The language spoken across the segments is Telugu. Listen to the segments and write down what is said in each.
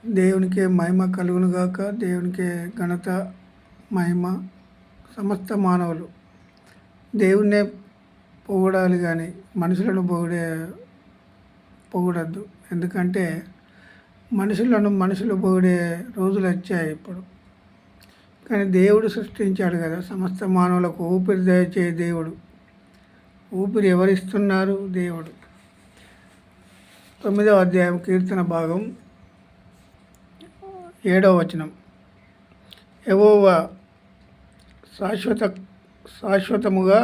దేవునికే మహిమ కలుగునుగాక. దేవునికే ఘనత, మహిమ. సమస్త మానవులు దేవుణ్ణే పొగడాలి కానీ మనుషులను పొగడద్దు. ఎందుకంటే మనుషులు పొగిడే రోజులు వచ్చాయి ఇప్పుడు. కానీ దేవుడు సృష్టించాడు కదా సమస్త మానవులకు ఊపిరి దయచే దేవుడు. ఊపిరి ఎవరిస్తున్నారు? దేవుడు. 9వ అధ్యాయం కీర్తన భాగం 7వ వచనం. యెహోవా శాశ్వతముగా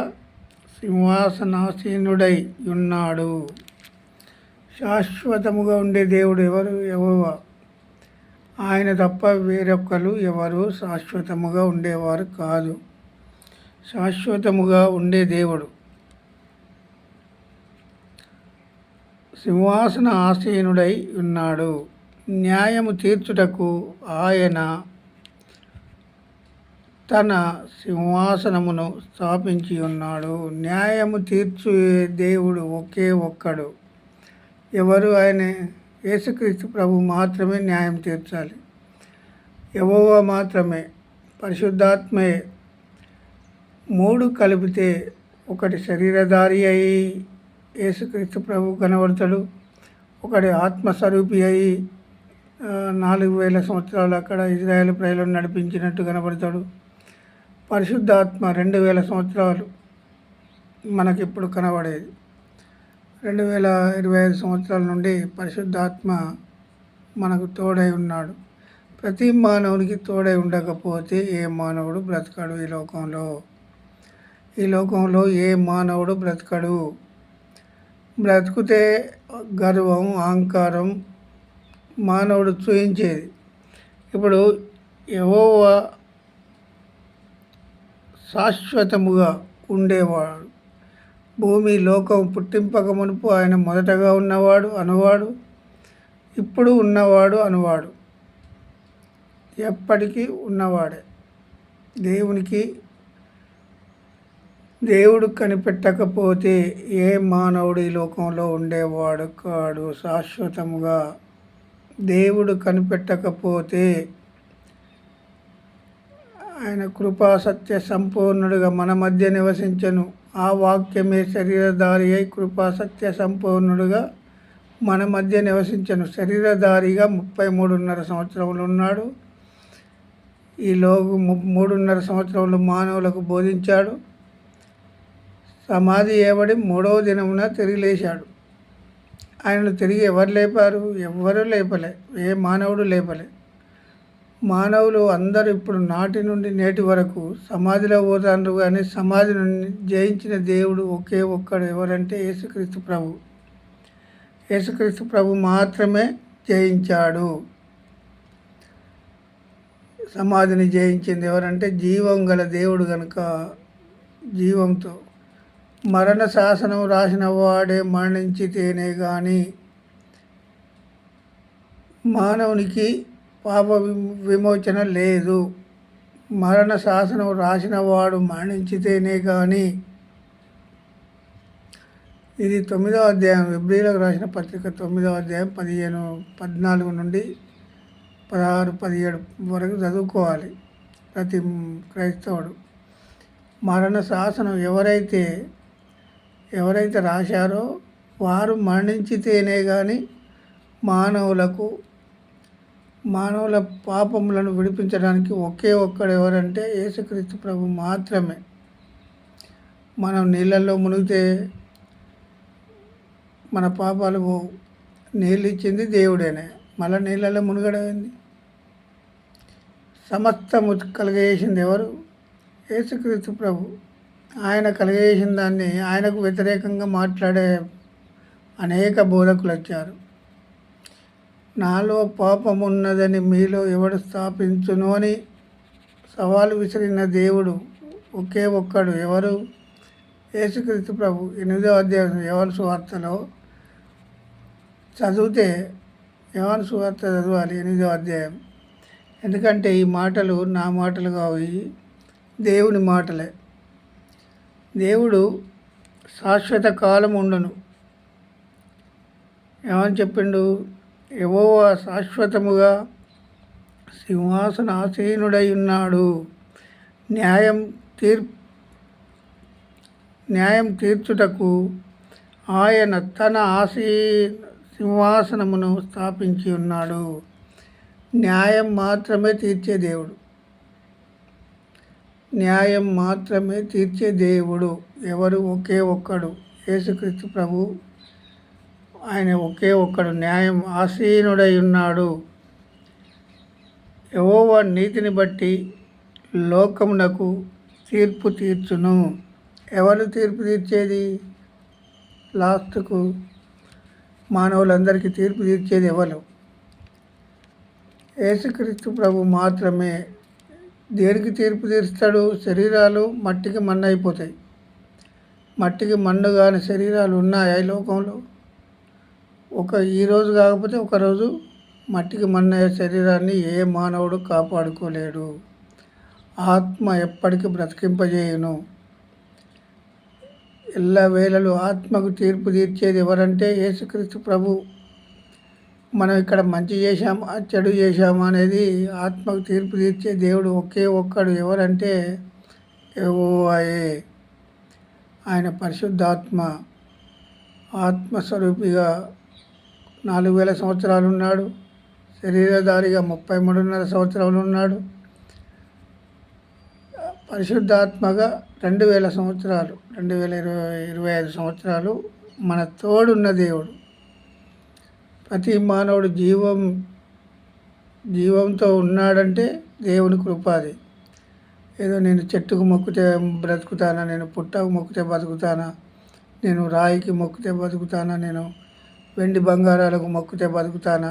సింహాసనాసీనుడై ఉన్నాడు. శాశ్వతముగా ఉండే దేవుడు ఎవరు? యెహోవా. ఆయన తప్ప వేరొక్కరు ఎవరు శాశ్వతముగా ఉండేవారు కాదు. శాశ్వతముగా ఉండే దేవుడు, సింహాసన ఆసీనుడై ఉన్నాడు. న్యాయము తీర్చుటకు ఆయన తన సింహాసనమును స్థాపించి ఉన్నాడు. న్యాయము తీర్చు దేవుడు ఒకే ఒక్కడు. ఎవరు? ఆయన యేసుక్రీస్తు ప్రభు మాత్రమే న్యాయం తీర్చాలి. యెహోవా మాత్రమే. పరిశుద్ధాత్మే. 3 కలిపితే ఒకటి శరీరధారి అయి యేసుక్రీస్తు ప్రభు కనబడతాడు. ఒకటి ఆత్మస్వరూపి అయి 4000 సంవత్సరాలు అక్కడ ఇజ్రాయేల్ ప్రజలను నడిపించినట్టు కనబడతాడు. పరిశుద్ధాత్మ 2000 సంవత్సరాలు మనకిప్పుడు కనబడేది. 2025 సంవత్సరాల నుండి పరిశుద్ధాత్మ మనకు తోడై ఉన్నాడు. ప్రతి మానవునికి తోడై ఉండకపోతే ఏ మానవుడు బ్రతకడు. ఈ లోకంలో ఏ మానవుడు బ్రతకడు. బ్రతుకుతే గర్వం, అహంకారం మానవుడు చూయించేది. ఇప్పుడు యెహోవా శాశ్వతముగా ఉండేవాడు. భూమి లోకం పుట్టింపక మునుపు ఆయన మొదటగా ఉన్నవాడు అనువాడు, ఇప్పుడు ఉన్నవాడు అనువాడు, ఎప్పటికీ ఉన్నవాడే. దేవుడు కనిపెట్టకపోతే ఏ మానవుడు ఈ లోకంలో ఉండేవాడు కాడు. శాశ్వతముగా దేవుడు కనిపెట్టకపోతే ఆయన కృపా సత్య సంపూర్ణుడుగా మన మధ్య నివసించను. ఆ వాక్యమే శరీరధారి అయి కృపా సత్య సంపూర్ణుడుగా మన మధ్య నివసించను. శరీరధారిగా 33.5 సంవత్సరములు ఉన్నాడు. ఈలోగు 3.5 సంవత్సరములు మానవులకు బోధించాడు. సమాధి చేయబడి 3వ దినమున తిరిగి లేచాడు. ఆయనను తిరిగి ఎవరు లేపారు? ఎవ్వరూ లేపలే. ఏ మానవుడు లేపలే. మానవులు అందరూ ఇప్పుడు నాటి నుండి నేటి వరకు సమాధిలో పోతారు. కానీ సమాధిని జయించిన దేవుడు ఒకే ఒక్కడు. ఎవరంటే యేసుక్రీస్తు ప్రభు. యేసుక్రీస్తు ప్రభు మాత్రమే జయించాడు. సమాధిని జయించింది ఎవరంటే జీవం గల దేవుడు కనుక జీవంతో మరణ శాసనం రాసిన వాడే మరణించితేనే కానీ మానవునికి పాప విమోచన లేదు. మరణ శాసనం రాసిన వాడు మరణించితేనే కానీ. ఇది 9వ అధ్యాయం హెబ్రీయులకు రాసిన పత్రిక 9వ అధ్యాయం 14 నుండి 16, 17 వరకు చదువుకోవాలి ప్రతి క్రైస్తవుడు. మరణ శాసనం ఎవరైతే రాశారో వారు మరణించితేనే కానీ మానవుల పాపములను విడిపించడానికి ఒకే ఒక్కడు ఎవరంటే యేసుక్రీస్తు ప్రభు మాత్రమే. మనం నీళ్ళల్లో మునిగితే మన పాపాలు నీళ్ళు ఇచ్చింది దేవుడేనే. మళ్ళీ నీళ్ళల్లో మునగడం ఏంది? సమస్తము కలుగజేసింది ఎవరు? యేసుక్రీస్తు ప్రభు. ఆయన కలుగజేసిన దాన్ని ఆయనకు వ్యతిరేకంగా మాట్లాడే అనేక బోధకులు వచ్చారు. నాలో పాపం ఉన్నదని మీలో ఎవడు స్థాపించును అని సవాలు విసిరిన దేవుడు ఒకే ఒక్కడు. ఎవరు? యేసుక్రీస్తు ప్రభు. 8వ అధ్యాయం యోహాను సువార్తలో చదివితే యోహాను సువార్త చదవాలి 8వ అధ్యాయం. ఎందుకంటే ఈ మాటలు నా మాటలు కావు, దేవుని మాటలే. దేవుడు శాశ్వత కాలం ఉండును. ఏమని చెప్పిండు? యెహోవా శాశ్వతముగా సింహాసనాసీనుడై ఉన్నాడు. న్యాయం న్యాయం తీర్చుటకు ఆయన తన సింహాసనమును స్థాపించి ఉన్నాడు. న్యాయం మాత్రమే తీర్చే దేవుడు. న్యాయం మాత్రమే తీర్చే దేవుడు ఎవరు? ఒకే ఒక్కడు, యేసుక్రీస్తు ప్రభు. ఆయన ఒకే ఒక్కడు న్యాయం ఆసీనుడై ఉన్నాడు. యెహోవా నీతిని బట్టి లోకమునకు తీర్పు తీర్చును. ఎవరు తీర్పు తీర్చేది? లాస్ట్కు మానవులందరికీ తీర్పు తీర్చేది ఎవరు? యేసుక్రీస్తు ప్రభు మాత్రమే. దేనికి తీర్పు తీరుస్తాడు? శరీరాలు మట్టికి మన్ను అయిపోతాయి. మట్టికి మన్ను కాని శరీరాలు ఉన్నాయా ఈ లోకంలో? ఈరోజు కాకపోతే ఒకరోజు మట్టికి మన్నయ్యే శరీరాన్ని ఏ మానవుడు కాపాడుకోలేడు. ఆత్మ ఎప్పటికీ బ్రతికింపజేయును. ఎల్లవేళలు ఆత్మకు తీర్పు తీర్చేది ఎవరంటే యేసుక్రీస్తు ప్రభు. మనం ఇక్కడ మంచి చేశామా చెడు చేశామా అనేది ఆత్మకు తీర్పు తీర్చే దేవుడు ఒకే ఒక్కడు ఎవరంటే యెహోవాయే. ఆయన పరిశుద్ధాత్మ ఆత్మస్వరూపిగా 4000 సంవత్సరాలు ఉన్నాడు. శరీరధారిగా 33.5 సంవత్సరాలు ఉన్నాడు. పరిశుద్ధాత్మగా 2000 సంవత్సరాలు 2025 సంవత్సరాలు మన తోడున్న దేవుడు. ప్రతి మానవుడు జీవంతో ఉన్నాడంటే దేవుని కృపాది. ఏదో నేను చెట్టుకు మొక్కితే బ్రతుకుతానా, నేను పుట్టకు మొక్కితే బతుకుతానా, నేను రాయికి మొక్కితే బతుకుతానా, నేను వెండి బంగారాలకు మొక్కితే బతుకుతానా,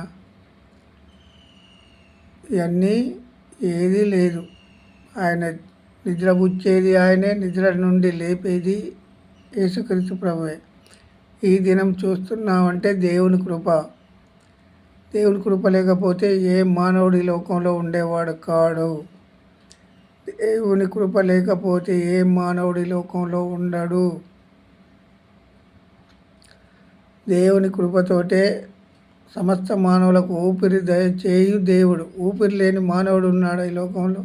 ఇవన్నీ ఏదీ లేదు. ఆయన నిద్రపుచ్చేది ఆయనే, నిద్ర నుండి లేపేది యేసుక్రీస్తు ప్రభువే. ఈ దినం చూస్తున్నామంటే దేవుని కృప. దేవుని కృప లేకపోతే ఏ మానవుడి లోకంలో ఉండేవాడు కాడు. దేవుని కృప లేకపోతే ఏ మానవుడి లోకంలో ఉండడు. దేవుని కృపతోటే సమస్త మానవులకు ఊపిరి దయచేయు దేవుడు. ఊపిరి లేని మానవుడు ఉన్నాడు ఈ లోకంలో?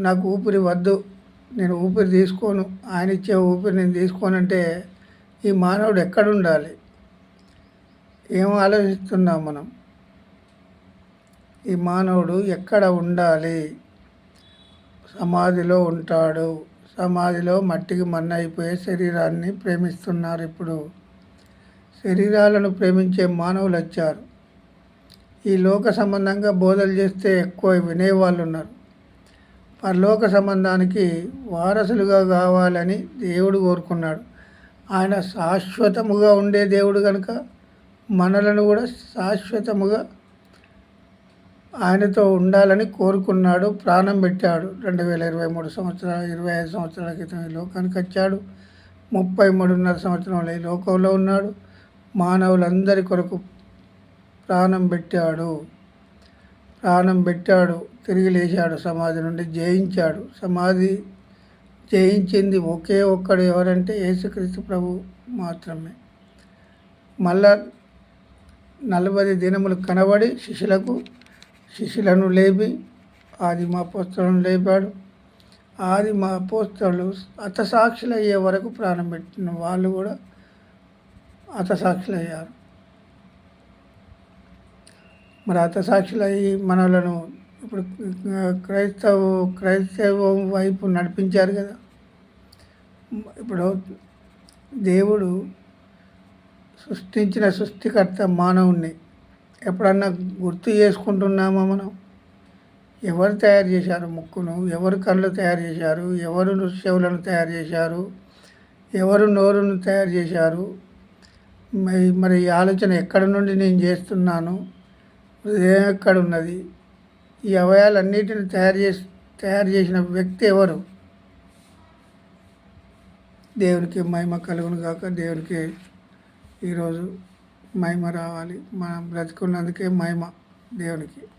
నాకు ఊపిరి వద్దు, నేను ఊపిరి తీసుకోను, ఆయన ఇచ్చే ఊపిరి నేను తీసుకోనంటే ఈ మానవుడు ఎక్కడ ఉండాలి? ఏం ఆలోచిస్తున్నాం మనం? ఈ మానవుడు ఎక్కడ ఉండాలి? సమాధిలో ఉంటాడు. సమాధిలో మట్టికి మన్ను అయిపోయే శరీరాన్ని ప్రేమిస్తున్నారు. ఇప్పుడు శరీరాలను ప్రేమించే మానవులు వచ్చారు. ఈ లోక సంబంధంగా బోధలు చేస్తే ఎక్కువ వినేవాళ్ళు ఉన్నారు. పరలోక సంబంధానికి వారసులుగా కావాలని దేవుడు కోరుకున్నాడు. ఆయన శాశ్వతముగా ఉండే దేవుడు కనుక మనలను కూడా శాశ్వతముగా ఆయనతో ఉండాలని కోరుకున్నాడు. ప్రాణం పెట్టాడు. 2023 సంవత్సరాలు 25 సంవత్సరాల క్రితం ఈ లోకానికి వచ్చాడు. 33.5 సంవత్సరంలో ఈ లోకంలో ఉన్నాడు. మానవులందరి కొరకు ప్రాణం పెట్టాడు. తిరిగి లేచాడు. సమాధి నుండి జయించాడు. సమాధి జయించింది ఒకే ఒక్కడు ఎవరంటే యేసుక్రీస్తు ప్రభు మాత్రమే. మళ్ళా 40 దినములు కనబడి శిష్యులను లేపి ఆదిమ అపోస్తలులను లేపాడు. ఆదిమ అపోస్తలు హతసాక్షులు అయ్యే వరకు ప్రాణం పెట్టిన వాళ్ళు కూడా హతసాక్షులు అయ్యారు. మరి హతసాక్షులు అయ్యి మనలను ఇప్పుడు క్రైస్తవం వైపు నడిపించారు కదా. ఇప్పుడు దేవుడు సృష్టించిన సృష్టికర్త మానవుణ్ణి ఎప్పుడన్నా గుర్తు చేసుకుంటున్నామా మనం? ఎవరు తయారు చేశారు ముక్కును? ఎవరు కళ్ళు తయారు చేశారు? ఎవరు చెవులను తయారు చేశారు? ఎవరు నోరును తయారు చేశారు? మరి ఈ ఆలోచన ఎక్కడి నుండి నేను చేస్తున్నాను? హృదయం ఎక్కడున్నది? ఈ అవయాలన్నిటిని తయారు చేసిన వ్యక్తి ఎవరు? దేవునికి మహిమ కలుగును గాక. దేవునికి ఈరోజు మహిమ రావాలి. మనం బ్రతికున్నందుకే మహిమ దేవునికి.